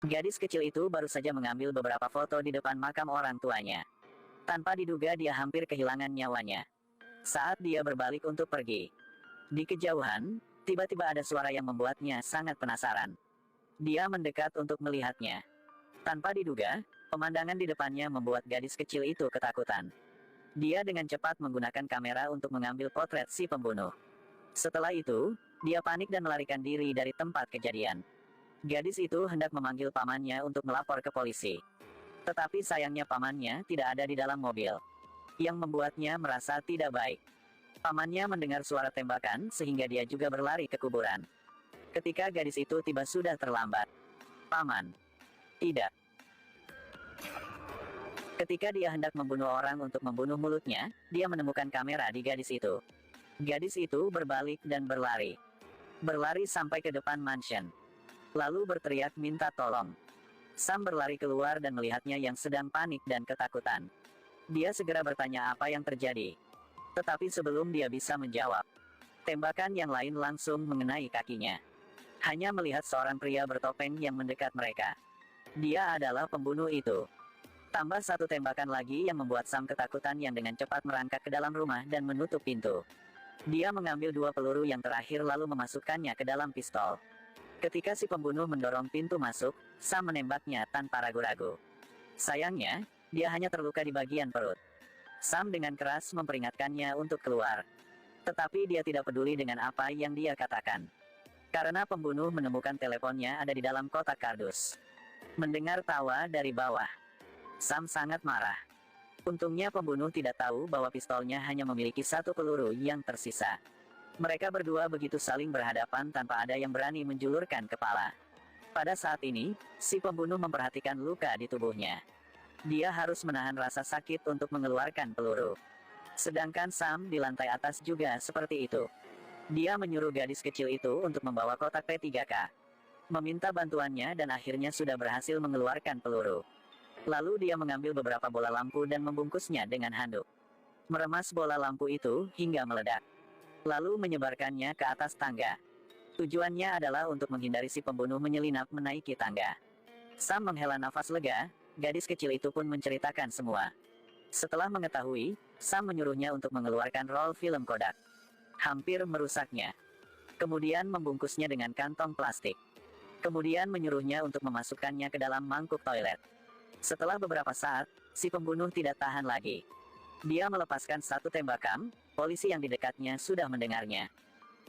Gadis kecil itu baru saja mengambil beberapa foto di depan makam orang tuanya. Tanpa diduga dia hampir kehilangan nyawanya. Saat dia berbalik untuk pergi. Di kejauhan, tiba-tiba ada suara yang membuatnya sangat penasaran. Dia mendekat untuk melihatnya. Tanpa diduga, pemandangan di depannya membuat gadis kecil itu ketakutan. Dia dengan cepat menggunakan kamera untuk mengambil potret si pembunuh. Setelah itu, dia panik dan melarikan diri dari tempat kejadian. Gadis itu hendak memanggil pamannya untuk melapor ke polisi. Tetapi sayangnya pamannya tidak ada di dalam mobil. Yang membuatnya merasa tidak baik. Pamannya mendengar suara tembakan sehingga dia juga berlari ke kuburan. Ketika gadis itu tiba sudah terlambat. Paman. Tidak. Ketika dia hendak membunuh orang untuk membunuh mulutnya, dia menemukan kamera di gadis itu. Gadis itu berbalik dan berlari. Berlari sampai ke depan mansion. Lalu berteriak minta tolong. Sam berlari keluar dan melihatnya yang sedang panik dan ketakutan. Dia segera bertanya apa yang terjadi. Tetapi sebelum dia bisa menjawab, tembakan yang lain langsung mengenai kakinya. Hanya melihat seorang pria bertopeng yang mendekat mereka. Dia adalah pembunuh itu. Tambah satu tembakan lagi yang membuat Sam ketakutan yang dengan cepat merangkak ke dalam rumah dan menutup pintu. Dia mengambil dua peluru yang terakhir lalu memasukkannya ke dalam pistol. Ketika si pembunuh mendorong pintu masuk, Sam menembaknya tanpa ragu-ragu. Sayangnya, dia hanya terluka di bagian perut. Sam dengan keras memperingatkannya untuk keluar. Tetapi dia tidak peduli dengan apa yang dia katakan. Karena pembunuh menemukan teleponnya ada di dalam kotak kardus. Mendengar tawa dari bawah, Sam sangat marah. Untungnya pembunuh tidak tahu bahwa pistolnya hanya memiliki satu peluru yang tersisa. Mereka berdua begitu saling berhadapan tanpa ada yang berani menjulurkan kepala. Pada saat ini, si pembunuh memperhatikan luka di tubuhnya. Dia harus menahan rasa sakit untuk mengeluarkan peluru. Sedangkan Sam di lantai atas juga seperti itu. Dia menyuruh gadis kecil itu untuk membawa kotak P3K. Meminta bantuannya dan akhirnya sudah berhasil mengeluarkan peluru. Lalu dia mengambil beberapa bola lampu dan membungkusnya dengan handuk. Meremas bola lampu itu hingga meledak. Lalu menyebarkannya ke atas tangga. Tujuannya adalah untuk menghindari si pembunuh menyelinap menaiki tangga. Sam menghela nafas lega, gadis kecil itu pun menceritakan semua. Setelah mengetahui, Sam menyuruhnya untuk mengeluarkan roll film Kodak. Hampir merusaknya. Kemudian membungkusnya dengan kantong plastik. Kemudian menyuruhnya untuk memasukkannya ke dalam mangkuk toilet. Setelah beberapa saat, si pembunuh tidak tahan lagi. Dia melepaskan satu tembakan, polisi yang di dekatnya sudah mendengarnya.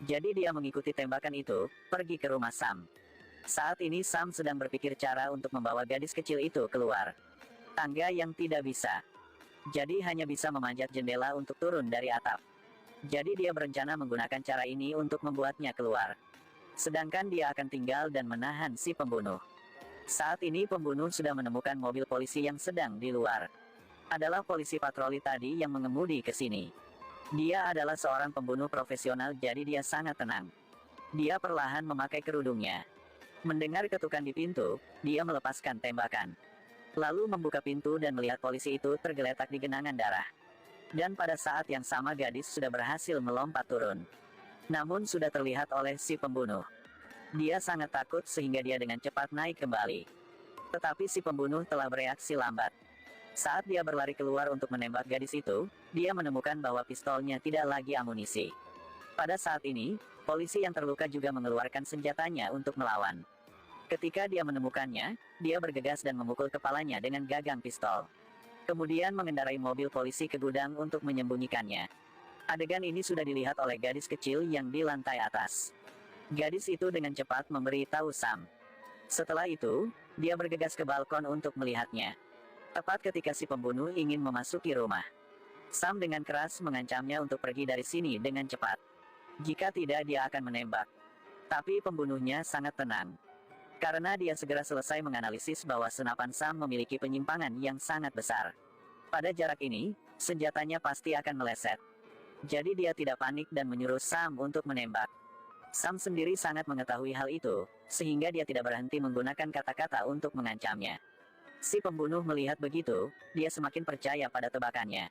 Jadi dia mengikuti tembakan itu, pergi ke rumah Sam. Saat ini Sam sedang berpikir cara untuk membawa gadis kecil itu keluar. Tangga yang tidak bisa. Jadi hanya bisa memanjat jendela untuk turun dari atap. Jadi dia berencana menggunakan cara ini untuk membuatnya keluar. Sedangkan dia akan tinggal dan menahan si pembunuh. Saat ini pembunuh sudah menemukan mobil polisi yang sedang di luar. Adalah polisi patroli tadi yang mengemudi ke sini. Dia adalah seorang pembunuh profesional jadi dia sangat tenang. Dia perlahan memakai kerudungnya. Mendengar ketukan di pintu, dia melepaskan tembakan. Lalu membuka pintu dan melihat polisi itu tergeletak di genangan darah. Dan pada saat yang sama gadis sudah berhasil melompat turun. Namun sudah terlihat oleh si pembunuh. Dia sangat takut sehingga dia dengan cepat naik kembali. Tetapi si pembunuh telah bereaksi lambat. Saat dia berlari keluar untuk menembak gadis itu, dia menemukan bahwa pistolnya tidak lagi amunisi. Pada saat ini, polisi yang terluka juga mengeluarkan senjatanya untuk melawan. Ketika dia menemukannya, dia bergegas dan memukul kepalanya dengan gagang pistol. Kemudian mengendarai mobil polisi ke gudang untuk menyembunyikannya. Adegan ini sudah dilihat oleh gadis kecil yang di lantai atas. Gadis itu dengan cepat memberi tahu Sam. Setelah itu, dia bergegas ke balkon untuk melihatnya. Tepat ketika si pembunuh ingin memasuki rumah. Sam dengan keras mengancamnya untuk pergi dari sini dengan cepat. Jika tidak dia akan menembak. Tapi pembunuhnya sangat tenang. Karena dia segera selesai menganalisis bahwa senapan Sam memiliki penyimpangan yang sangat besar. Pada jarak ini, senjatanya pasti akan meleset. Jadi dia tidak panik dan menyuruh Sam untuk menembak. Sam sendiri sangat mengetahui hal itu, sehingga dia tidak berhenti menggunakan kata-kata untuk mengancamnya. Si pembunuh melihat begitu, dia semakin percaya pada tebakannya.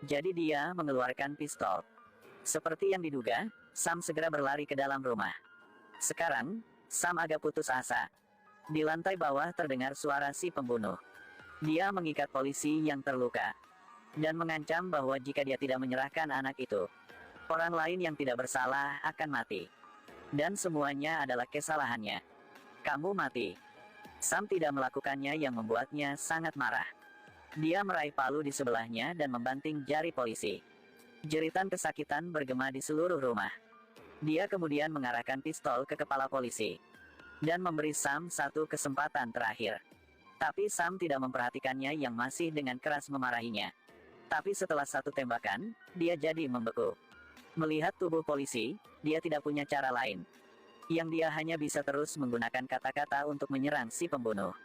Jadi dia mengeluarkan pistol. Seperti yang diduga, Sam segera berlari ke dalam rumah. Sekarang, Sam agak putus asa. Di lantai bawah terdengar suara si pembunuh. Dia mengikat polisi yang terluka dan mengancam bahwa jika dia tidak menyerahkan anak itu, orang lain yang tidak bersalah akan mati. Dan semuanya adalah kesalahannya. Kamu mati. Sam tidak melakukannya yang membuatnya sangat marah. Dia meraih palu di sebelahnya dan membanting jari polisi. Jeritan kesakitan bergema di seluruh rumah. Dia kemudian mengarahkan pistol ke kepala polisi dan memberi Sam satu kesempatan terakhir. Tapi Sam tidak memperhatikannya yang masih dengan keras memarahinya. Tapi setelah satu tembakan, dia jadi membeku. Melihat tubuh polisi, dia tidak punya cara lain. Yang dia hanya bisa terus menggunakan kata-kata untuk menyerang si pembunuh.